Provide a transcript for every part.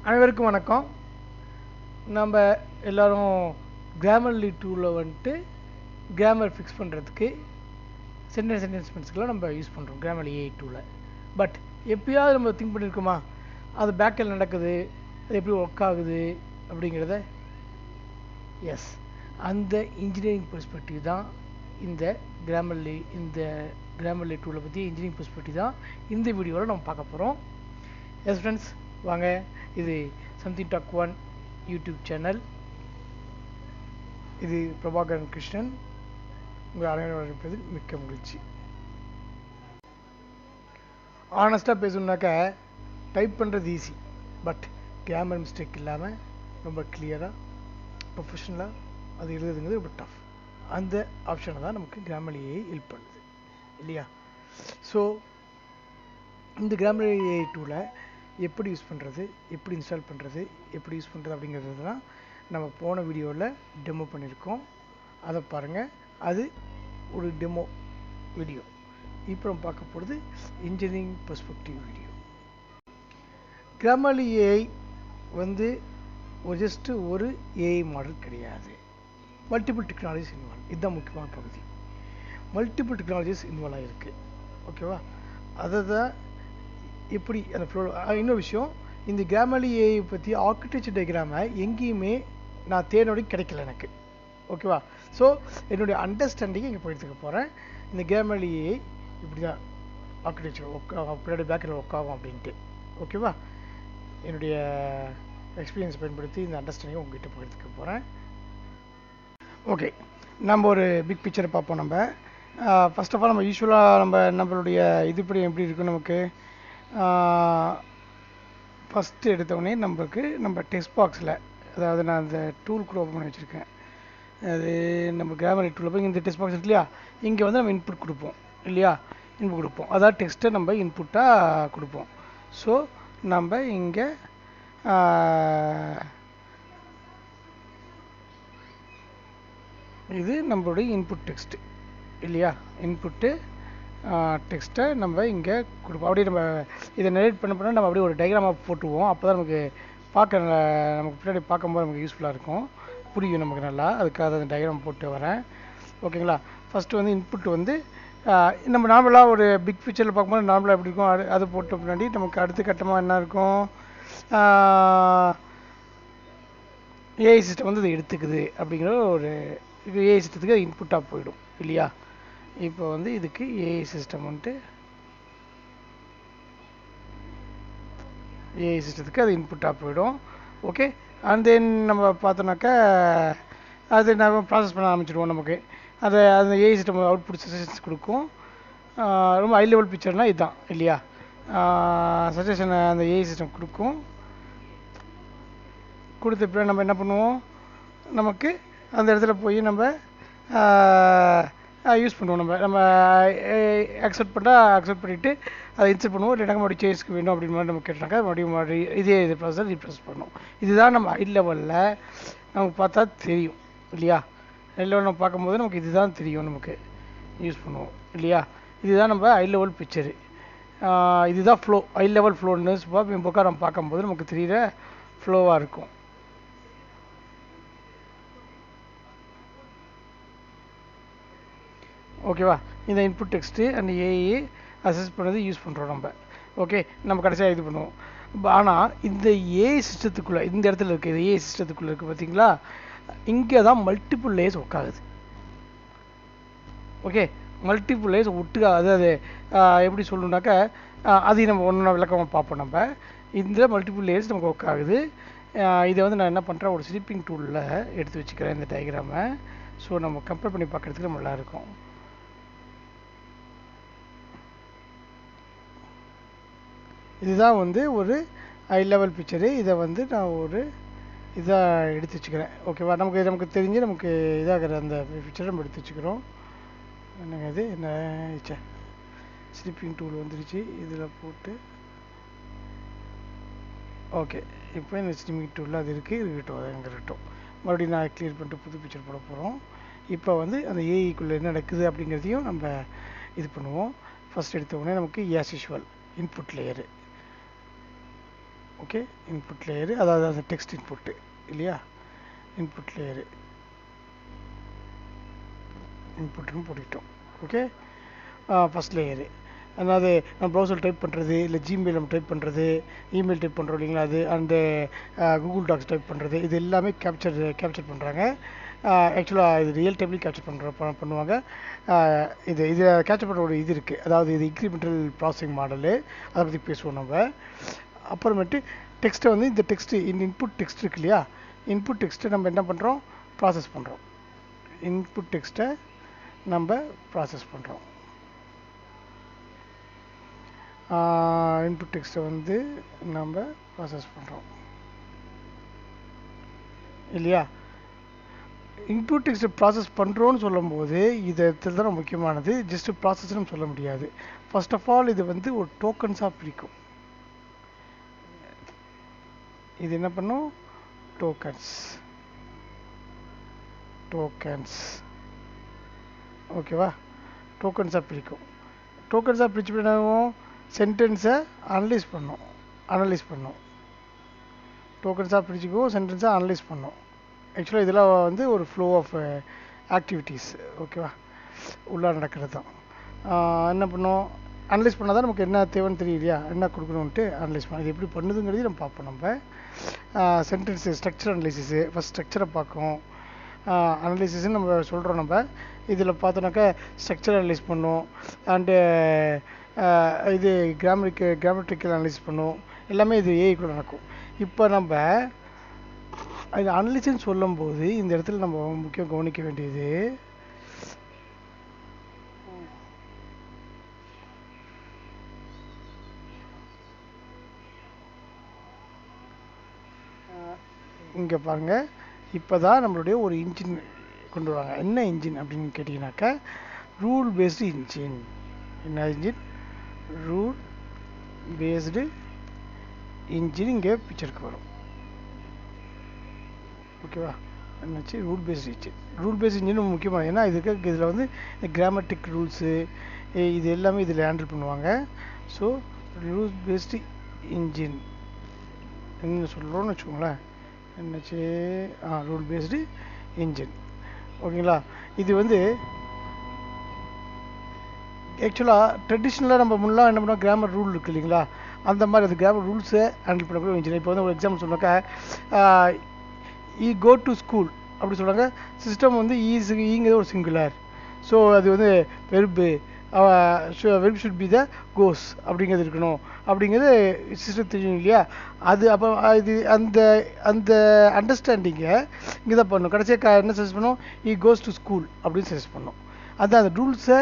அனைவருக்கும் வணக்கம். நம்ம எல்லாரும் கிராமர்லி டூலில் வந்துட்டு கிராமர் ஃபிக்ஸ் பண்ணுறதுக்கு சென்டென்ஸ்மெண்ட்ஸ்க்கெலாம் நம்ம யூஸ் பண்ணுறோம் கிராமர்லி ஏஐ டூவில். பட் எப்பயாவது நம்ம திங்க் பண்ணியிருக்கோமா அது பேக்கில் நடக்குது, அது எப்படி ஒர்க் ஆகுது அப்படிங்கிறத? எஸ், அந்த இன்ஜினியரிங் பெர்ஸ்பெக்டிவ் தான் இந்த கிராமர்லி டூலை பற்றி இன்ஜினியரிங் பெர்ஸ்பெக்டிவ் தான் இந்த வீடியோவில் நம்ம பார்க்க போகிறோம். எஸ் ஃப்ரெண்ட்ஸ், வாங்க. இது something talk on YouTube channel. இது பிரபாகரன் கிருஷ்ணன். உங்கள் அனைவரும் இருப்பது மிக்க மகிழ்ச்சி. ஆனஸ்டாக பேசணுன்னாக்கா டைப் பண்ணுறது ஈஸி, பட் கிராமர் மிஸ்டேக் இல்லாமல் ரொம்ப கிளியராக ப்ரொஃபஷனலாக அது எழுதுங்கிறது ரொம்ப டஃப். அந்த ஆப்ஷனை தான் நமக்கு கிராமர்லி ஏஐ ஹெல்ப் பண்ணுது இல்லையா? ஸோ இந்த கிராமர்லி ஏஐ டூலை எப்படி யூஸ் பண்ணுறது, எப்படி இன்ஸ்டால் பண்ணுறது, எப்படி யூஸ் பண்ணுறது அப்படிங்கிறது தான் நம்ம போன வீடியோவில் டெமோ பண்ணியிருக்கோம். அதை பாருங்கள். அது ஒரு டெமோ வீடியோ. இப்போ நம்ம பார்க்க போகிறது engineering perspective video. Grammarly AI வந்து ஜஸ்ட்டு ஒரு ஏஐ மாடல் கிடையாது. Multiple technologies involve. இதுதான் முக்கியமான பகுதி. மல்டிபிள் டெக்னாலஜிஸ் இன்வால்வ் ஆகிருக்கு. ஓகேவா? அதை தான் எப்படி அந்த ஃப்ளோ. இன்னொரு விஷயம், இந்த கிராமர்லி ஏஐ பற்றி ஆர்கிடெக்சர் டயக்ராமை எங்கேயுமே நான் தேனோட கிடைக்கல எனக்கு. ஓகேவா? ஸோ என்னுடைய அண்டர்ஸ்டாண்டிங்கை இங்கே எடுத்துக்க போகிறேன். இந்த கிராமர்லி ஏஐ இப்படி தான் ஆர்கிடெக்சர் ஒர்க் ஆகும், பின்னாடி பேக்கில் ஒர்க் ஆகும் அப்படின்ட்டு. ஓகேவா? என்னுடைய எக்ஸ்பீரியன்ஸ் பயன்படுத்தி இந்த அண்டர்ஸ்டாண்டிங்கை உங்கள்கிட்ட பகிர்ந்துக்க போகிறேன். ஓகே, நம்ம ஒரு பிக் பிக்சரை பார்ப்போம். நம்ம ஃபர்ஸ்ட் ஆஃப் ஆல் நம்ம யூஸ்வலாக நம்மளுடைய இதுபடி எப்படி இருக்கும் நமக்கு. ஃபஸ்ட்டு எடுத்தோடனே நம்ம டெக்ஸ்ட் பாக்ஸில், அதாவது நான் அந்த டூல் கூட ஓப்பன் பண்ணி வச்சுருக்கேன். அது நம்ம கிராமர்லி டூலில் போய் இந்த டெக்ஸ்ட் பாக்ஸ் இருக்கு இல்லையா, இங்கே வந்து நம்ம இன்புட் கொடுப்போம் இல்லையா? இன்புட் கொடுப்போம், அதாவது டெக்ஸ்ட்டை நம்ம இன்புட்டாக கொடுப்போம். ஸோ நம்ம இங்கே இது நம்மளுடைய இன்புட் டெக்ஸ்ட்டு இல்லையா? இன்புட்டு டெக்ஸ்ட்டை நம்ம இங்கே கொடுப்போம். அப்படியே நம்ம இதை நரேட் பண்ண நம்ம அப்படியே ஒரு டயக்ராமாக போட்டுவோம். அப்போ தான் நமக்கு பின்னாடி பார்க்கும்போது நமக்கு யூஸ்ஃபுல்லாக இருக்கும், புரியும் நமக்கு நல்லா. அதுக்காக அந்த டயக்ராம் போட்டு வரேன். ஓகேங்களா? ஃபஸ்ட்டு வந்து இன்புட் வந்து நம்ம நார்மலாக ஒரு பிக் பிக்சரில் பார்க்கும்போது நார்மலாக எப்படி இருக்கும், அது போட்ட பின்னாடி நமக்கு அடுத்த கட்டமாக என்ன இருக்கும், ஏஐ சிஸ்டம் வந்து அதை எடுத்துக்குது அப்படிங்கிற ஒரு ஏஐ சிஸ்டத்துக்கு அது இன்புட்டாக போயிடும் இல்லையா? இப்போ வந்து இதுக்கு ஏஐ சிஸ்டம் வந்துட்டு ஏஐ சிஸ்டத்துக்கு அது இன்புட்டாக போயிடும். ஓகே, அண்ட் தென் நம்ம பார்த்தோன்னாக்கா அது நம்ம ப்ராசஸ் பண்ண ஆரம்பிச்சிடுவோம். நமக்கு அந்த ஏஐ சிஸ்டம் அவுட்புட் சஜஷன்ஸ் கொடுக்கும். ரொம்ப ஹை லெவல் பிக்சர்னால் இதுதான் இல்லையா? சஜஷனை அந்த ஏஐ சிஸ்டம் கொடுக்கும். கொடுத்த பிறகு நம்ம என்ன பண்ணுவோம், நமக்கு அந்த இடத்துல போய் நம்ம யூஸ் பண்ணுவோம். நம்ம அக்செப்ட் பண்ணிவிட்டு அதை இன்சர்ட் பண்ணுவோம். இல்லைனா மறுபடியும் சேஞ்சுக்கு வேணும் அப்படின்னு மாதிரி நம்ம கேட்டாங்க, மறுபடியும் இதே ப்ராசஸ் ரீப்ளேஸ் பண்ணுவோம். இதுதான் நம்ம ஹை லெவலில் நமக்கு பார்த்தா தெரியும் இல்லையா? ஹை லெவலில் நம்ம பார்க்கும்போது நமக்கு இதுதான் தெரியும், நமக்கு யூஸ் பண்ணுவோம் இல்லையா? இதுதான் நம்ம ஹை லெவல் பிக்சரு. இதுதான் ஃப்ளோ, ஹை லெவல் ஃப்ளோன்னு புக்காக நம்ம பார்க்கும்போது நமக்கு தெரிகிற ஃப்ளோவாக இருக்கும். ஓகேவா? இந்த input text and AI access பண்ணது யூஸ் பண்ணுறோம் நம்ம. ஓகே, நம்ம கடைசியாக இது பண்ணுவோம். ஆனால் இந்த ஏஐ சிஸ்டத்துக்குள்ளே, இந்த இடத்துல இருக்குது, இது ஏஐ சிஸ்டத்துக்குள்ளே இருக்குது பார்த்தீங்களா? இங்கே தான் மல்டிபிள் லேயர்ஸ் ஒர்க் ஆகுது. ஓகே, மல்டிபிள் லேயர்ஸ் ஒட்டுக்கா, அதாவது எப்படி சொல்லணுன்னாக்கா அதையும் நம்ம ஒன்று விளக்கமாக பார்ப்போம். நம்ம இந்த மல்டிபிள் லேயர்ஸ் நமக்கு ஒர்க் ஆகுது. இதை வந்து நான் என்ன பண்ணுறேன், ஒரு ஸ்லிப்பிங் டூலில் எடுத்து வச்சுக்கிறேன் இந்த டயக்ராமை. ஸோ நம்ம கம்பேர் பண்ணி பார்க்குறதுக்கு நம்ம நல்லாயிருக்கும். இதுதான் வந்து ஒரு ஹை லெவல் பிக்சரு. இதை வந்து நான் ஒரு இதாக எடுத்து வச்சுக்கிறேன். ஓகேவா? நமக்கு தெரிஞ்சு நமக்கு இதாகிற அந்த பிக்சரை நம்ம எடுத்து வச்சுக்கிறோம். என்னங்க இது என்ன ஸ்லிப்பிங் டூல் வந்துருச்சு, இதில் போட்டு. ஓகே, இப்போ இந்த ஸ்லிப்பிங் டூலில் அது இருக்குது, இருக்கட்டும். மறுபடியும் நான் கிளியர் பண்ணிட்டு புது பிக்சர் போட போகிறோம். இப்போ வந்து அந்த ஏஐக்குள்ளே என்ன நடக்குது அப்படிங்கிறதையும் நம்ம இது பண்ணுவோம். ஃபஸ்ட் எடுத்த உடனே நமக்கு as usual input layer. Okay, input layer, அதாவது அந்த டெக்ஸ்ட் இன்புட்டு இல்லையா, இன்புட் லேயரு இன்புட்னு போட்டுக்கிட்டோம். Okay, first layer. அதாவது நம்ம ப்ரௌசர் டைப் பண்ணுறது, இல்லை ஜிமெயில் நம்ம டைப் பண்ணுறது, இமெயில் டைப் பண்ணுறோம் இல்லைங்களா, அது அண்டு கூகுள் டாக்ஸ் டைப் பண்ணுறது, இது எல்லாமே கேப்சர் பண்ணுறாங்க. ஆக்சுவலாக இது ரியல் டைம்லேயும் கேப்சர் பண்ணுவாங்க. இது கேப்சர் பண்ணுற ஒரு இது இருக்குது, அதாவது இது இன்க்ரிமெண்டல் ப்ராசஸிங் மாடலு, அதை பற்றி பேசுவோம் நம்ம. அப்புறமேட்டு டெக்ஸ்ட்டை வந்து இந்த டெக்ஸ்ட்டு இன்புட் டெக்ஸ்ட் இருக்கு இல்லையா, இன்புட் டெக்ஸ்ட்டை நம்ம என்ன பண்ணுறோம், ப்ராசஸ் பண்ணுறோம். இன்புட் டெக்ஸ்ட்டை நம்ம ப்ராசஸ் பண்ணுறோம். இன்புட் டெக்ஸ்ட்டை வந்து நம்ம ப்ராசஸ் பண்ணுறோம் இல்லையா. இன்புட் டெக்ஸ்ட்டை ப்ராசஸ் பண்ணுறோன்னு சொல்லும்போது இது தான் முக்கியமானது. ஜஸ்ட்டு ப்ராசஸ்ன்னு சொல்ல முடியாது. ஃபர்ஸ்ட் ஆஃப் ஆல் இது வந்து ஒரு டோக்கன்ஸாக பிரிக்கும். இது என்ன பண்ணும், டோக்கன்ஸ் ஓகேவா, டோக்கன்ஸாக பிரிக்கும். டோக்கன்ஸாக பிரித்து என்ன ஆகும், சென்டென்ஸை அனலைஸ் பண்ணும். டோக்கன்ஸாக பிரிச்சுக்கும், சென்டென்ஸை அனலைஸ் பண்ணும். ஆக்சுவலாக இதெல்லாம் வந்து ஒரு ஃப்ளோ ஆஃப் ஆக்டிவிட்டீஸ். ஓகேவா, உள்ளே நடக்கிறது தான். என்ன பண்ணும், அனலைஸ் பண்ணால் தான் நமக்கு என்ன தேவைன்னு தெரியலையா, என்ன கொடுக்கணுன்ட்டு அனலைஸ் பண்ண. இது எப்படி பண்ணுதுங்கிறது நம்ம பார்ப்போம். நம்ம சென்டென்ஸு ஸ்ட்ரக்சர் அனலைசிஸு, ஃபஸ்ட் ஸ்ட்ரக்சரை பார்க்கும். அனலைசிஸ்ன்னு நம்ம சொல்கிறோம். நம்ம இதில் பார்த்தோன்னாக்கா ஸ்ட்ரக்சர் அனலைஸ் பண்ணும், அண்டு இது கிராமட்டிக்கல் அனலைஸ் பண்ணும். எல்லாமே இது ஏஐக்குள்ள நடக்கும். இப்போ நம்ம இது அனலிசிஸ்ன்னு சொல்லும்போது இந்த இடத்துல நம்ம முக்கியம் கவனிக்க வேண்டியது, இங்கே பாருங்கள், இப்போ தான் நம்மளுடைய ஒரு இன்ஜின் கொண்டு வராங்க. என்ன இன்ஜின் அப்படின்னு கேட்டிங்கனாக்கா, ரூல் பேஸ்டு இன்ஜின். என்ன இன்ஜின், ரூல் பேஸ்டு இன்ஜின் இங்கே பிக்சருக்கு வரும். ஓகேவா, என்னாச்சு, rule based engine. Rule based engine முக்கியமாக, ஏன்னா இதில் வந்து இந்த கிராமட்டிக் ரூல்ஸு இது எல்லாமே இதில் ஹேண்டில் பண்ணுவாங்க. ஸோ ரூல் பேஸ்டு இன்ஜின் என்ன சொல்கிறோன்னு வச்சுக்கோங்களேன், என்னாச்சு, ரூல் பேஸ்டு இன்ஜின். ஓகேங்களா, இது வந்து ஆக்சுவலாக ட்ரெடிஷ்னலாக நம்ம முன்னாடி என்ன பண்ணோம், கிராமர் ரூல் இருக்குது இல்லைங்களா, அந்த மாதிரி அது கிராமர் ரூல்ஸை ஹேண்டில் பண்ணக்கூடிய இன்ஜின். இப்போ வந்து ஒரு எக்ஸாம்பிள் சொன்னாக்கா, கோ டு ஸ்கூல் அப்படி சொல்கிறாங்க. சிஸ்டம் வந்து ஈங்கிறது ஒரு சிங்குலர். ஸோ அது வந்து வெர்பு ஷுட் பி த கோஸ் அப்படிங்கிறது இருக்கணும் அப்படிங்கிறது சிஸ்டம் தெரியும் இல்லையா. அது அப்போ இது அந்த அந்த அண்டர்ஸ்டாண்டிங்கை இங்கே தான் பண்ணணும். கடைசியாக என்ன சஜஸ்ட் பண்ணோம், கோஸ் டு ஸ்கூல் அப்படின்னு சஜஸ்ட் பண்ணோம். அதுதான் அந்த ரூல்ஸை,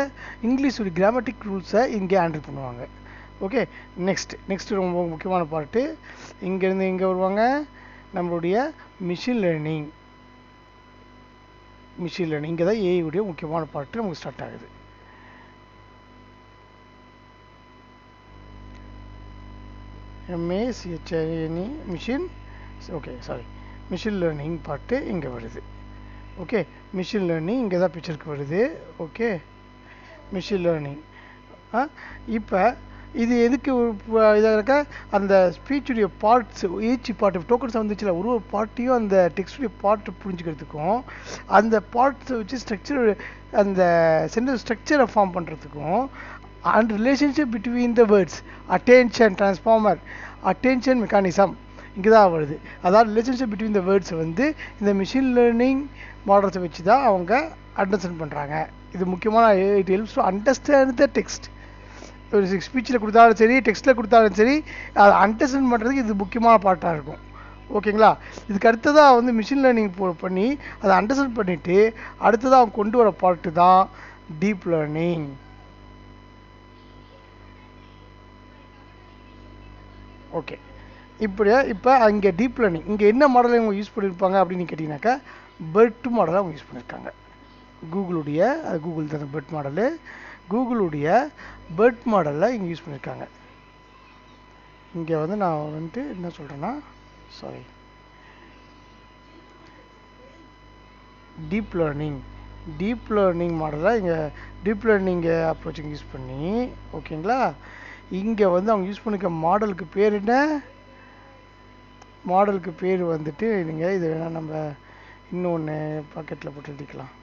இங்கிலீஷுடைய கிராமட்டிக் ரூல்ஸை இங்கே ஹேண்டில் பண்ணுவாங்க. ஓகே, நெக்ஸ்ட் ரொம்ப முக்கியமான பார்ட்டு, இங்கேருந்து இங்கே வருவாங்க நம்மளுடைய மிஷின் லேர்னிங். இங்கே தான் ஏஐடைய முக்கியமான பார்ட்டு நமக்கு ஸ்டார்ட் ஆகுது. MACHINE மிஷின் லேர்னிங் பார்ட்டு இங்கே வருது. ஓகே, மிஷின் லேர்னிங் இங்கே தான் பிக்சருக்கு வருது. Okay, machine learning. இப்போ இது எதுக்கு இதாக இருக்க, அந்த ஸ்பீச்சுடைய பார்ட்ஸ், ஈச் பார்ட் டோக்கன்ஸ் வந்துச்சுல, ஒரு பார்ட்டையும் அந்த டெக்ஸ்டுடைய பார்ட்டு புரிஞ்சுக்கிறதுக்கும், அந்த பார்ட்ஸை வச்சு ஸ்ட்ரக்சர், அந்த சென்டென்ஸ் ஸ்ட்ரக்சரை ஃபார்ம் பண்ணுறதுக்கும், and relationship between the words, attention mechanism இங்கே தான் வருது. அதாவது ரிலேஷன்ஷிப் பிட்வீன் த வேர்ட்ஸ் வந்து இந்த மிஷின் லேர்னிங் மாடல்ஸை வச்சு தான் அவங்க அண்டர்ஸ்டாண்ட் பண்ணுறாங்க. இது முக்கியமான, it helps to understand the text. ஒரு ஸ்பீச்சில் கொடுத்தாலும் சரி, டெக்ஸ்ட்டில் கொடுத்தாலும் சரி, அதை அண்டர்ஸ்டாண்ட் பண்ணுறதுக்கு இது முக்கியமான பார்ட்டாக இருக்கும். ஓகேங்களா, இதுக்கு அடுத்ததாக வந்து மிஷின் லேர்னிங் பண்ணி அதை அண்டர்ஸ்டாண்ட் பண்ணிவிட்டு அடுத்ததாக அவங்க கொண்டு வர பார்ட்டு தான் டீப் லேர்னிங். ஓகே, இப்போ அங்கே டீப் லேர்னிங் இங்கே என்ன மாடலை அவங்க யூஸ் பண்ணியிருப்பாங்க அப்படின்னு கேட்டிங்கனாக்கா, பெர்ட் மாடலை அவங்க யூஸ் பண்ணியிருக்காங்க. கூகுளுடைய, அது கூகுள் தான் பெர்ட் மாடலு, கூகுளுடைய பெர்ட் மாடலில் இங்கே யூஸ் பண்ணியிருக்காங்க. இங்கே வந்து நான் வந்துட்டு என்ன சொல்கிறேன்னா, டீப் லேர்னிங் மாடலை இங்கே டீப் லேர்னிங் அப்ரோச்சிங் யூஸ் பண்ணி, ஓகேங்களா, இங்கே வந்து அவங்க யூஸ் பண்ணிக்க மாடலுக்கு பேர் என்ன, மாடலுக்கு பேர் வந்துட்டு நீங்கள் இது வேணால் நம்ம இன்னொன்று பாக்கெட்டில் போட்டு எழுதிக்கலாம்.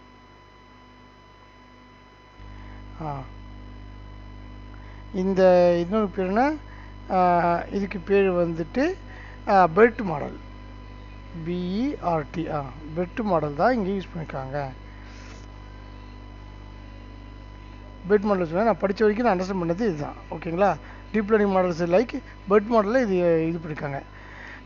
இந்த இன்னொரு பேருனா இதுக்கு பேர் வந்துட்டு பெர்ட் மாடல், BERT. பெர்ட் மாடல் தான் இங்கே யூஸ் பண்ணியிருக்காங்க. பெர்ட் மாடல் சொன்னால் நான் படித்த வரைக்கும் நான் அண்டர்ஸ்டாண்ட் பண்ணது இதுதான். ஓகேங்களா? டீப் லேர்னிங் மாடல்ஸ் லைக் பெர்ட் மாடலில் இது பண்ணியிருக்காங்க.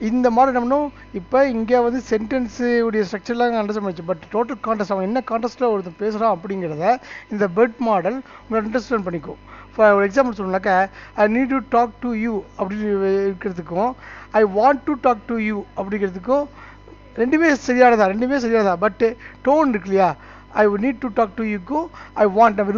இந்த மாடல் என்ன பண்ணும், இப்போ இங்கே வந்து சென்டென்ஸு உடைய ஸ்ட்ரக்சர்லாம் அண்டர்ஸ்டாண்ட் பண்ணிச்சு. பட் டோட்டல் கான்டெஸ்ட் அவன் என்ன கான்டெஸ்ட்டில் ஒருத்தர் பேசுகிறான் அப்படிங்கிறத இந்த பெர்ட் மாடல் உங்களை அண்டர்ஸ்டாண்ட் பண்ணிக்கும். ஃபார் ஒரு எக்ஸாம்பிள் சொல்லணுன்னாக்கா, I need to talk to you அப்படின்னு இருக்கிறதுக்கும் I want to talk to you அப்படிங்கிறதுக்கும் ரெண்டுமே சரியானதா. பட்டு டோன் இருக்கு இல்லையா, I need to talk to யூக்கும் ஐ வாண்ட், நான்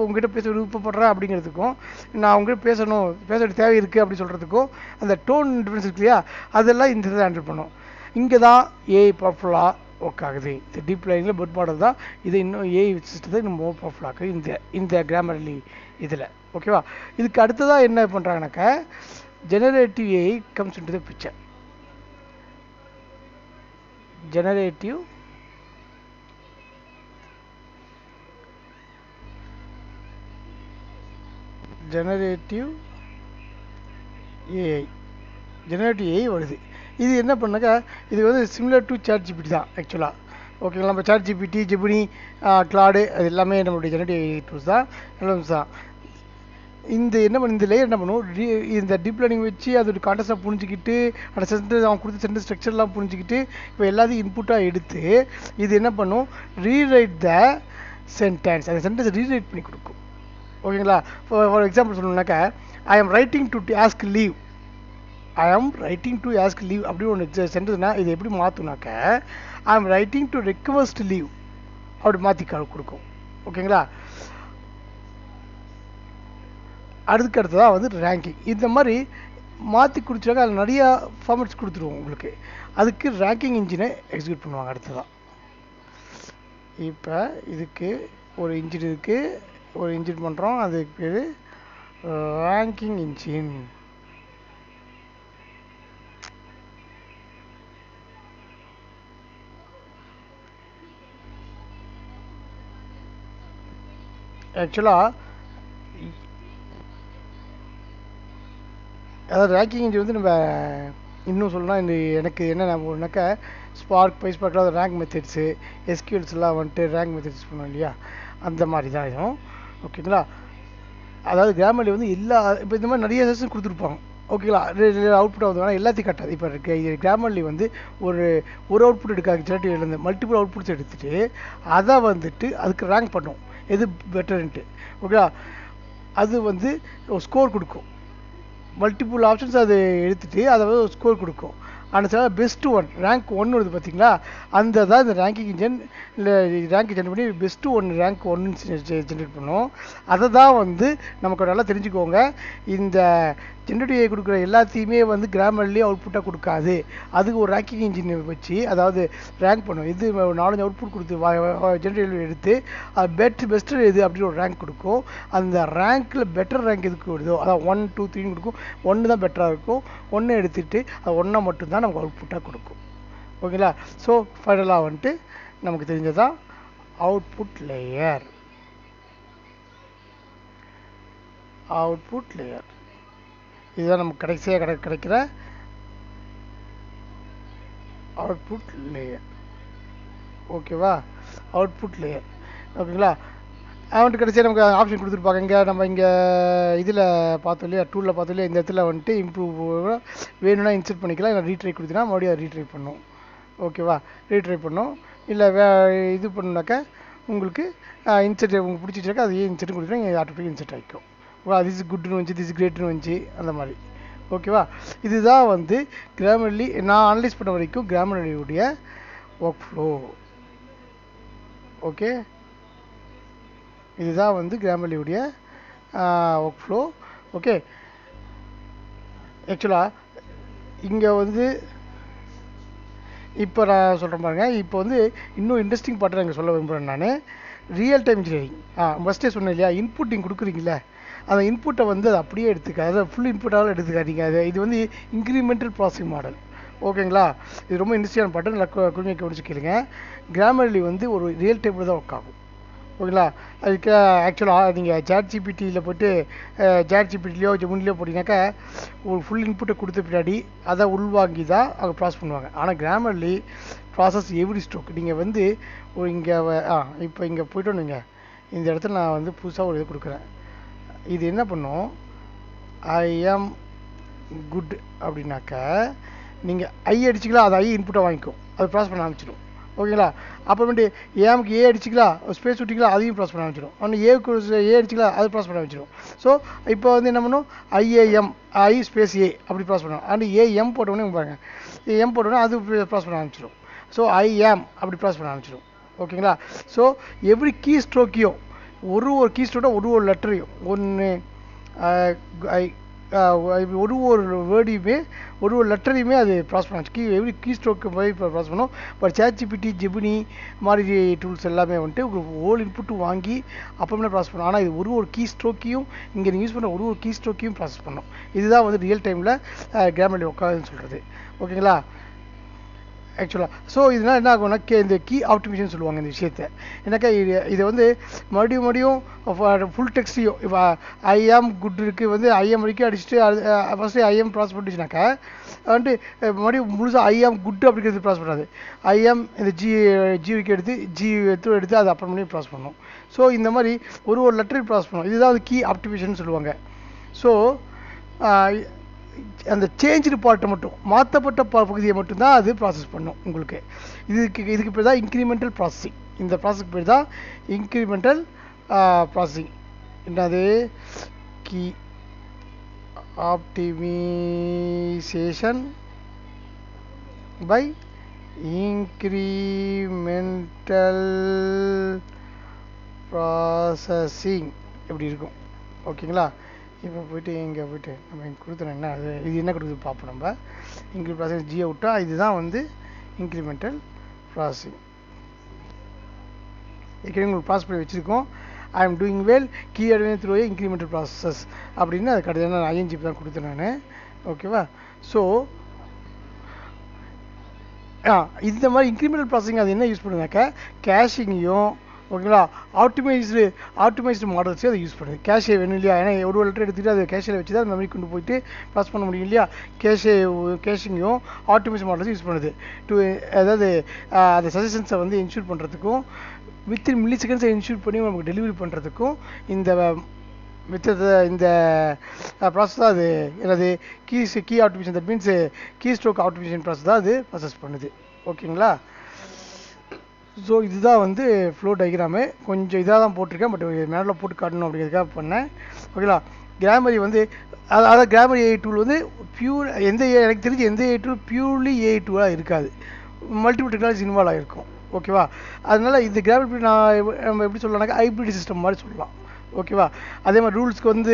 உங்ககிட்ட பேச விருப்பப்படுறேன் அப்படிங்கிறதுக்கும் நான் உங்ககிட்ட பேச தேவை இருக்குது அப்படி சொல்கிறதுக்கும் அந்த டோன் டிஃப்ரென்ஸ் இருக்கு இல்லையா, அதெல்லாம் இந்த இதை ஹேண்டில் பண்ணும். இங்கே தான் ஏஐ பவர்ஃபுல்லாக ஒர்க் ஆகுது. இந்த டீப் லேர்னிங்கில் பெர்ட் மாடல் தான் இது இன்னும் ஏஐ சிஸ்டத்தை இன்னும் மோர் பவர்ஃபுல் ஆகுது இந்த கிராமர்லி இதில். ஓகேவா? இதுக்கு அடுத்ததாக என்ன பண்ணுறாங்கனாக்கா, generative AI comes into the picture. Generative AI வருது. இது என்ன பண்ணாக்கா, இது வந்து சிமிலர் டு ChatGPT தான் ஆக்சுவலாக. ஓகேங்களா? நம்ம ChatGPT, ஜெமினி, கிளாடு அது எல்லாமே நம்மளுடைய ஜெனரேட்டிவ் ஏஐ டூல்ஸ் தான், எல்எம்ஸ் தான். இந்த லேயர் என்ன பண்ணும், இந்த டீப் லேர்னிங் வச்சு அதோட கான்டெஸ்ட்டாக புரிஞ்சுக்கிட்டு அந்த சென்டென்ஸ் அவன் கொடுத்த சென்டென்ஸ் ஸ்ட்ரக்சர்லாம் புரிஞ்சுக்கிட்டு இப்போ எல்லாத்தையும் இன்புட்டாக எடுத்து இது என்ன பண்ணும், ரீரைட் த சென்டென்ஸ், அந்த சென்டென்ஸை ரீரைட் பண்ணி கொடுக்கும். ஓகேங்களா? ஃபார் எக்ஸாம்பிள் சொல்லணுன்னாக்கா, ஐ ஆம் ரைட்டிங் டு ஆஸ்க் லீவ் அப்படி ஒன்று சென்டென்ஸ்னா இது எப்படி மாற்றுனாக்க, ஐ ஆம் ரைட்டிங் டு ரெக்வெஸ்ட் லீவ் அப்படி மாற்றி கொடுக்கும். ஓகேங்களா? அதுக்கு அடுத்ததாக வந்து ரேங்கிங். இந்த மாதிரி மாற்றி கொடுத்துருவாங்க. அதில் நிறையா ஃபார்மேட்ஸ் கொடுத்துருவோம் உங்களுக்கு. அதுக்கு ரேங்கிங் இன்ஜினை எக்ஸிக்யூட் பண்ணுவாங்க அடுத்ததான். இப்போ இதுக்கு ஒரு இன்ஜின் பண்ணுறோம், அதுக்கு பேர் ரேங்கிங் இன்ஜின். ஆக்சுவலாக அதாவது ரேங்கிங் இன்ஜின் வந்து நம்ம இன்னும் சொல்லலாம். இந்த எனக்கு என்ன ஞாபகம்னாக்கா, ஸ்பார்க்கில் அது ரேங்க் மெத்தட்ஸு, எஸ்கியூஎல்ஸ்லாம் வந்துட்டு ரேங்க் மெத்தட்ஸ் பண்ணுவோம் இல்லையா, அந்த மாதிரி தான் இதுவும். ஓகேங்களா? அதாவது கிராமர்லி வந்து இப்போ இந்த மாதிரி நிறைய செஷன் கொடுத்துருப்பாங்க. ஓகேங்களா? அவுட்புட் ஆகுது எல்லாத்தையும் கட்டாது. இப்போ கிராமர்லி வந்து ஒரு அவுட்புட் எடுக்காது, ஜெனரேட்டிவ்லேருந்து மல்டிபிள் அவுட்புட்ஸ் எடுத்துகிட்டு அதை வந்துட்டு அதுக்கு ரேங்க் பண்ணும், எது பெட்டர்ன்ட்டு. ஓகேவா? அது வந்து ஒரு ஸ்கோர் கொடுக்கும். மல்டிபிள் ஆப்ஷன்ஸ் அது எடுத்துகிட்டு அதை வந்து ஒரு ஸ்கோர் கொடுக்கும். ஆனால் பெஸ்ட்டு ஒன், ரேங்க் 1 வருது பார்த்தீங்களா, அந்த தான் இந்த ரேங்கிங் இன்ஜின் இல்லை ரேங்க் ஜென்ரேட் பண்ணி பெஸ்ட்டு ரேங்க் 1 ஜென்ரேட் பண்ணும். அதை தான் வந்து நமக்கு நல்லா தெரிஞ்சுக்கோங்க. இந்த ஜென்ரேட்டிவ் கொடுக்குற எல்லாத்தையுமே வந்து கிராமர்லி அவுட்புட்டாக கொடுக்காது. அதுக்கு ஒரு ரேங்கிங் இன்ஜின் வச்சு அதாவது ரேங்க் பண்ணும். இது 4 அவுட்புட் கொடுத்து ஜென்ரேட்டிவ் எடுத்து அது பெஸ்ட்டு எது அப்படின்னு ஒரு ரேங்க் கொடுக்கும். அந்த ரேங்க்கில் பெட்டர் ரேங்க் எதுக்கு வருதோ, அதாவது 1, 2, 3 கொடுக்கும். 1 தான் பெட்டராக இருக்கும். 1 எடுத்துகிட்டு அது 1 மட்டும்தான் நமக்கு அவுட்புட்டாக கொடுக்கும். ஓகேங்களா? ஸோ ஃபைனலாக வந்துட்டு நமக்கு தெரிஞ்சதான் அவுட்புட் லேயர். இதுதான் நமக்கு கடைசியாக கிடைக்கிற அவுட்புட் லேயர். ஓகேவா? Output layer. ஓகேங்களா? அவன்ட்டு கடைசியாக நமக்கு ஆப்ஷன் கொடுத்துருப்பாங்க. இங்கே இதில் பார்த்தோம் இல்லையா, டூலில் பார்த்தோம் இல்லையா, இந்த இடத்துல வந்துட்டு இம்ப்ரூவ் வேணும்னா இன்சர்ட் பண்ணிக்கலாம். இல்லை ரீட்ரை கொடுத்தீங்கன்னா மறுபடியும் அதை ரீட்ரை பண்ணும். ஓகேவா? ரீட்ரை பண்ணும். இல்லை இது பண்ணுனாக்கா உங்களுக்கு இன்சர்ட் உங்களுக்கு பிடிச்சிச்சாக்கா அதையே இன்சர்ட் கொடுத்தீங்கன்னா ஆட்டோமேட்டிக் இன்சர்ட் ஆகிக்கும். திஸ் இஸ் குட்னு வந்துச்சு, திஸ் இஸ் கிரேட்னு வந்துச்சு, அந்த மாதிரி. ஓகேவா? இதுதான் வந்து கிராமர்லி நான் அனலைஸ் பண்ண வரைக்கும் கிராமர்லியுடைய ஒர்க் ஃப்ளோ. ஓகே, இதுதான் வந்து கிராமர்லியுடைய ஒர்க் ஃப்ளோ. ஓகே, ஆக்சுவலாக இங்கே வந்து இப்போ நான் சொல்கிறேன் பாருங்கள். இப்போ வந்து இன்னும் இன்ட்ரெஸ்டிங் பார்ட்டு இங்கே சொல்ல விரும்புகிறேன் நான். ரியல் டைம் இன்ஜினியரிங் ஃபஸ்ட்டே சொன்னேன் இல்லையா, இன்புட் நீங்கள் கொடுக்குறீங்களே அந்த இன்புட்டை வந்து அது அப்படியே எடுத்துக்க, அதை ஃபுல் இன்புட்டாக எடுத்துக்காதீங்க. அது இது வந்து இன்க்ரிமெண்டல் ப்ராசஸிங் மாடல். ஓகேங்களா? இது ரொம்ப இன்ட்ரெஸ்டிங்கான பாட்டு, நல்லா குழுமையை கவனிச்சு கேளுங்க. கிராமர்லி வந்து ஒரு ரியல் டைமில் தான் ஒர்க் ஆகும். ஓகேங்களா? அதுக்கு ஆக்சுவலாக நீங்கள் சாட் ஜிபிடியில் போய்ட்டு சாட் ஜிபிடிலையோ ஜெமினிலையோ போட்டிங்கனாக்கா ஒரு ஃபுல் இன்புட்டை கொடுத்த பின்னாடி அதை உள்வாங்கி தான் அவங்க ப்ராசஸ் பண்ணுவாங்க. ஆனால் கிராமர்லி ப்ராசஸ் எவ்ரி ஸ்ட்ரோக். நீங்கள் வந்து இங்கே இப்போ இங்கே போய்ட்டோன்னு வைங்க, இந்த இடத்துல நான் வந்து புதுசாக ஒரு இது கொடுக்குறேன். இது என்ன பண்ணும், ஐ ஆம் குட் அப்படின்னாக்கா நீங்கள் ஐ அடிச்சிக்கலாம், அது ஐ இன்புட்டை வாங்கிக்கும், அது ப்ராசஸ் பண்ண ஆரம்பிச்சிடும். ஓகேங்களா? அப்புறமேட்டு ஏமுக்கு ஏ அடிச்சிக்கலாம், ஸ்பேஸ் விட்டிங்களா, அதையும் ப்ராசஸ் பண்ண ஆரம்பிச்சிடும். ஒன்று ஏவுக்கு ஏ அடிச்சிக்கலாம், அது ப்ராசஸ் பண்ண ஆரம்பிச்சிடும். ஸோ இப்போ வந்து என்ன பண்ணும், ஐஏஎம் ஐ ஸ்பேஸ் ஏ அப்படி ப்ராசஸ் பண்ணுவோம். அண்ட் ஏஎம் போட்டோடனே பாருங்க, எம் போட்டோடனே அது ப்ராசஸ் பண்ண ஆரம்பிச்சிடும். ஸோ ஐஎம் அப்படி ப்ராசஸ் பண்ண ஆரம்பிச்சிடும். ஓகேங்களா? ஸோ எவ்ரி கீ ஸ்ட்ரோக்கையும் ஒரு கீ ஸ்ட்ரோக்கை ஒரு லெட்டரையும் ஒன்று ஒரு வேர்டையுமே ஒரு லெட்டரையுமே அது ப்ராசஸ் பண்ண எவ்ரி கீ ஸ்ட்ரோக்கு போய் ப்ராசஸ் பண்ணும். பட் சாட் ஜிபிடி ஜெமினி மாதிரி டூல்ஸ் எல்லாமே வந்துட்டு உங்களுக்கு ஹோல் இன்புட்டு வாங்கி அப்புறமே ப்ராசஸ் பண்ணும். ஆனால் இது ஒரு கீ ஸ்ட்ரோக்கையும் இங்கே நீங்கள் யூஸ் பண்ண ஒரு கீ ஸ்ட்ரோக்கையும் ப்ராசஸ் பண்ணும். இதுதான் வந்து ரியல் டைமில் கிராமர்லி உட்காதுன்னு சொல்கிறது. ஓகேங்களா? ஆக்சுவலாக ஸோ இதனால் என்ன ஆகும்னா இந்த கீ ஆப்டிமேஷன் சொல்லுவாங்க இந்த விஷயத்தை. ஏன்னாக்கா இதை வந்து மறுபடியும் ஃபுல் டெக்ஸ்ட்டையும் இப்போ ஐ ஆம் குட் இருக்குது வந்து ஐஎம் வரைக்கும் அடிச்சுட்டு ஃபஸ்ட்டு ஐஎம் ப்ராசஸ் பண்ணிச்சுனாக்கா வந்துட்டு மறுபடியும் முழுசாக ஐ ஆம் குட் அப்படிங்கிறது ப்ராசஸ் பண்ணாது. ஐஎம் இந்த ஜிவிக்கு எடுத்து அது அப்புறம் ப்ராசஸ் பண்ணணும். ஸோ இந்த மாதிரி ஒரு லெட்டரையும் ப்ராசஸ் பண்ணணும். இதுதான் வந்து கீ ஆப்டிமேஷன் சொல்லுவாங்க. ஸோ அந்த சேஞ்சு பார்ட்டை மட்டும், மாற்றப்பட்ட பகுதியை மட்டும்தான் அது ப்ராசஸ் பண்ணும் உங்களுக்கு. இதுக்கு பேர் தான் இன்க்ரிமெண்டல் ப்ராசஸிங். இந்த ப்ராசஸ்க்கு பேர் தான் இன்க்ரிமெண்டல் ப்ராசஸிங். என்னது, key optimisation by incremental processing எப்படி இருக்கும். ஓகேங்களா? இப்போ போய்ட்டு இங்கே போய்ட்டு நம்ம இங்கே கொடுத்துறோம், என்ன அது இது என்ன கொடுக்குது பார்ப்போம். நம்ம இன்க்ரி ப்ராசஸ் ஜியை விட்டா இதுதான் வந்து இன்க்ரிமெண்டல் ப்ராசஸிங். ஏற்கனவே உங்களுக்கு ப்ராசஸ் பண்ணி வச்சுருக்கோம். I am doing well key advice through incremental processes அப்படின்னு அது கடைசியாக நான் ஐஎன்ஜி தான் கொடுத்தேன் நான். ஓகேவா? ஸோ இந்த மாதிரி இன்க்ரிமெண்டல் ப்ராசஸிங் அது என்ன யூஸ் பண்ணுனாக்கா கேஷிங்கையும், ஓகேங்களா, ஆப்டிமைஸ்டு மாடல்ஸே அதை யூஸ் பண்ணுது. கேஷே வேணும் இல்லையா? ஏன்னா ஒரு லெட்டர் எடுத்துகிட்டு அது கேஷில் வச்சு தான் மெமரி கொண்டு போயிட்டு ப்ராசஸ் பண்ண முடியும் இல்லையா? கேஷிங்கையும் ஆப்டிமைஸ்டு மாடல்ஸும் யூஸ் பண்ணுது. அதாவது அந்த சஜஷன்ஸை வந்து இன்ஷூர் பண்ணுறதுக்கும் வித்தின் மில்லி செகண்ட்ஸை இன்ஷூர் பண்ணி நமக்கு டெலிவரி பண்ணுறதுக்கும் இந்த ப்ராசஸ் தான் அது என்னது key optimisation. That means key stroke optimisation process தான் அது ப்ராசஸ் பண்ணுது. ஓகேங்களா? ஸோ இதுதான் வந்து ஃப்ளோ டயக்ராமு. கொஞ்சம் இதாக தான் போட்டிருக்கேன், பட் மேலே போட்டு காட்டணும் அப்படிங்கிறதுக்காக பண்ணேன். ஓகேங்களா? கிராமரி வந்து அதாவது கிராமரி ஏஐ டூல் வந்து பியூர் எனக்கு தெரிஞ்சு எந்த ஏஐ டூல் பியூர்லி ஏஐ டூலாக இருக்காது. மல்டிபிள் டெக்னாலஜி இன்வால்வ் ஆகிருக்கும். ஓகேவா? அதனால் இந்த கிராமரி நம்ம எப்படி சொல்லலாம்னாக்கா ஹைப்ரிட் சிஸ்டம் மாதிரி சொல்லலாம். ஓகேவா? அதே மாதிரி ரூல்ஸ்க்கு வந்து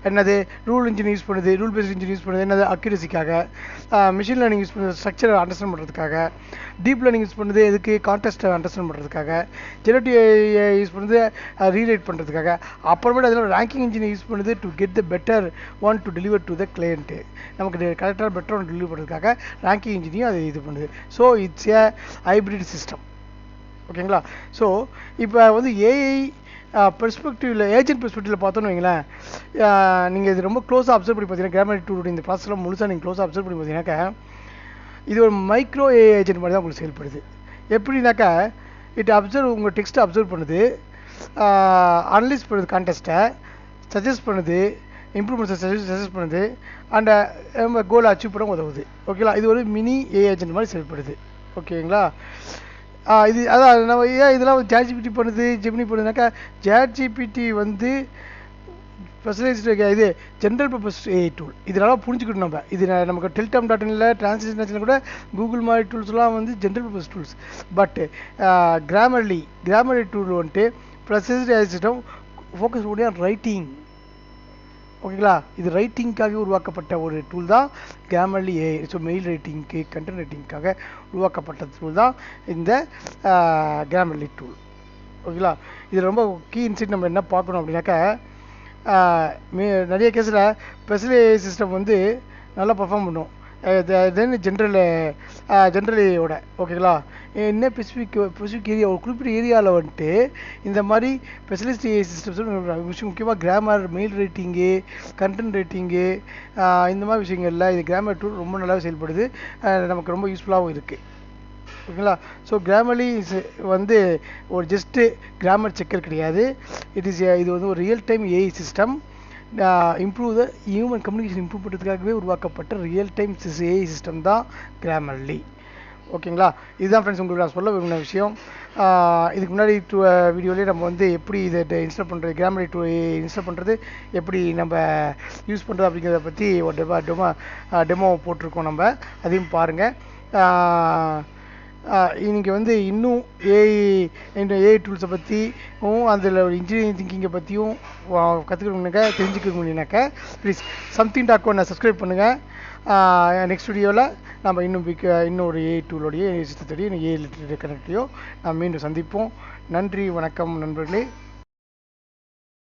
என்னது ரூல் இன்ஜின் யூஸ் பண்ணுது, ரூல் பேஸ்ட் இன்ஜின் யூஸ் பண்ணுது என்னது அக்யூரசிக்காக. மிஷின் லேர்னிங் யூஸ் பண்ணுறது ஸ்ட்ரக்சரை அண்டர்ஸ்டாண்ட் பண்ணுறதுக்காக. டீப் லேர்னிங் யூஸ் பண்ணுறது எதுக்கு கான்டெஸ்ட்டை அண்டர்ஸ்டாண்ட் பண்ணுறதுக்காக. ஜெனரேட்டிவ் யூஸ் பண்ணுறது ரீரைட் பண்ணுறதுக்காக. அப்புறமேட்டு அதில் ரேங்கிங் இன்ஜினை யூஸ் பண்ணுது to get the better one to deliver to the client. நமக்கு கரெக்டாக பெட்டர் ஒன் டெலிவர் பண்ணுறதுக்காக ரேங்கிங் இன்ஜினையும் அது இது பண்ணுது. So it's A hybrid system. ஓகேங்களா? ஸோ இப்போ வந்து ஏஐ பெர்ஸ்பெக்டிவில் ஏஜென்ட் பெர்ஸ்பெக்டிவில் பார்த்தோன்னு வைங்களேன், நீங்கள் இது ரொம்ப க்ளோஸாக அப்சர்வ் பண்ணி பார்த்தீங்கன்னா கிராமரி டூலுடைய இந்த ப்ராசஸ்லாம் முழுசாக நீங்கள் க்ளோஸாக அப்சர்வ் பண்ணி பார்த்தீங்கன்னாக்கா இது ஒரு மைக்ரோ ஏஐ ஏஜென்ட் மாதிரி தான் உங்களுக்கு செயல்படுது. எப்படின்னாக்கா உங்கள் டெக்ஸ்ட்டை அப்சர்வ் பண்ணுது, அனலைஸ் பண்ணுது, கான்டெஸ்ட்டை சஜஸ்ட் பண்ணுது, இம்ப்ரூவ்மெண்ட்ஸை சஜஸ்ட் பண்ணுது, அண்ட் நம்ம கோலை அச்சீவ் பண்ண உதவுது. ஓகேங்களா? இது ஒரு மினி ஏஐ ஏஜென்ட் மாதிரி செயல்படுது. ஓகேங்களா? இது அதான் நம்ம ஏன் இதெல்லாம் சாட் ஜிபிடி பண்ணுது, ஜெமினி பண்ணுதுனாக்கா சாட் ஜிபிடி வந்து ஸ்பெஷலைஸ்டு இது ஜென்ரல் பர்பஸ் ஏஐ டூல். இதனால் புரிஞ்சுக்கணும் நம்ம. இது நமக்கு டெல்டாம்.inல டிரான்ஸ்லேஷன் கூட கூகுள் மாதிரி டூல்ஸ்லாம் வந்து general purpose tools. But Grammarly tool வந்துட்டு ஸ்பெஷலைஸ்டு ஏஐ சிஸ்டம் ஃபோக்கஸ் பண்ணி ரைட்டிங். ஓகேங்களா? இது ரைட்டிங்காக உருவாக்கப்பட்ட ஒரு டூல் தான் கிராமர்லி ஏஐ. ஸோ மெயில் ரைட்டிங்க்கு கண்டென்ட் ரைட்டிங்காக உருவாக்கப்பட்ட டூல் தான் இந்த கிராமர்லி டூல். ஓகேங்களா? இது ரொம்ப கீ இன்சைட் நம்ம என்ன பார்க்கணும் அப்படின்னாக்கா நிறைய கேஸில் ஸ்பெஷல் ஏஐ சிஸ்டம் வந்து நல்லா பர்ஃபார்ம் பண்ணும் தென் ஜென்ரலியோட ஓகேங்களா. என்ன ஸ்பெசிஃபிக் ஏரியா ஒரு குறிப்பிட்ட ஏரியாவில் வந்துட்டு இந்த மாதிரி ஸ்பெஷலிஸ்ட் ஏஐ சிஸ்டம்ஸ் முக்கியமாக grammar, mail writing, content writing, இந்த மாதிரி விஷயங்களில் இது கிராமர் டூல் ரொம்ப நல்லா செயல்படுது. நமக்கு ரொம்ப யூஸ்ஃபுல்லாகவும் இருக்குது ஓகேங்களா. ஸோ கிராமர்லி வந்து ஒரு ஜஸ்ட்டு கிராமர் செக்கர் கிடையாது. இது வந்து ஒரு real time AI system. Improve the human communication improve பண்ணுறதுக்காகவே உருவாக்கப்பட்ட ரியல் டைம் ஏஐ சிஸ்டம் தான் கிராமர்லி ஓகேங்களா. இதுதான் ஃப்ரெண்ட்ஸ் உங்களுக்கு நான் சொல்ல விரும்பின விஷயம். இதுக்கு முன்னாடி வீடியோலேயே நம்ம வந்து எப்படி இதை இன்ஸ்டால் பண்ணுறது, கிராமர்லி டூ இன்ஸ்டால் பண்ணுறது, எப்படி நம்ம யூஸ் பண்ணுறது அப்படிங்கிறத பற்றி ஒரு டெமோ போட்டிருக்கோம். நம்ம அதையும் பாருங்கள். இன்றைக்கி வந்து இன்னும் ஏஐ டூல்ஸை பற்றியும் அதில் ஒரு இன்ஜினியரிங் திங்கிங்கை பற்றியும் கற்றுக்கணுன்னாக்கா தெரிஞ்சுக்கணுன்னாக்கா ப்ளீஸ் something.com சப்ஸ்கிரைப் பண்ணுங்கள். நெக்ஸ்ட் வீடியோவில் நம்ம இன்னும் ஒரு ஏஐ டூலோடைய சிஸ்டத்தோடைய ஏஐ லிட்டரேச்சர் கனெக்டையோ நாம் மீண்டும் சந்திப்போம். நன்றி, வணக்கம் நண்பர்களே.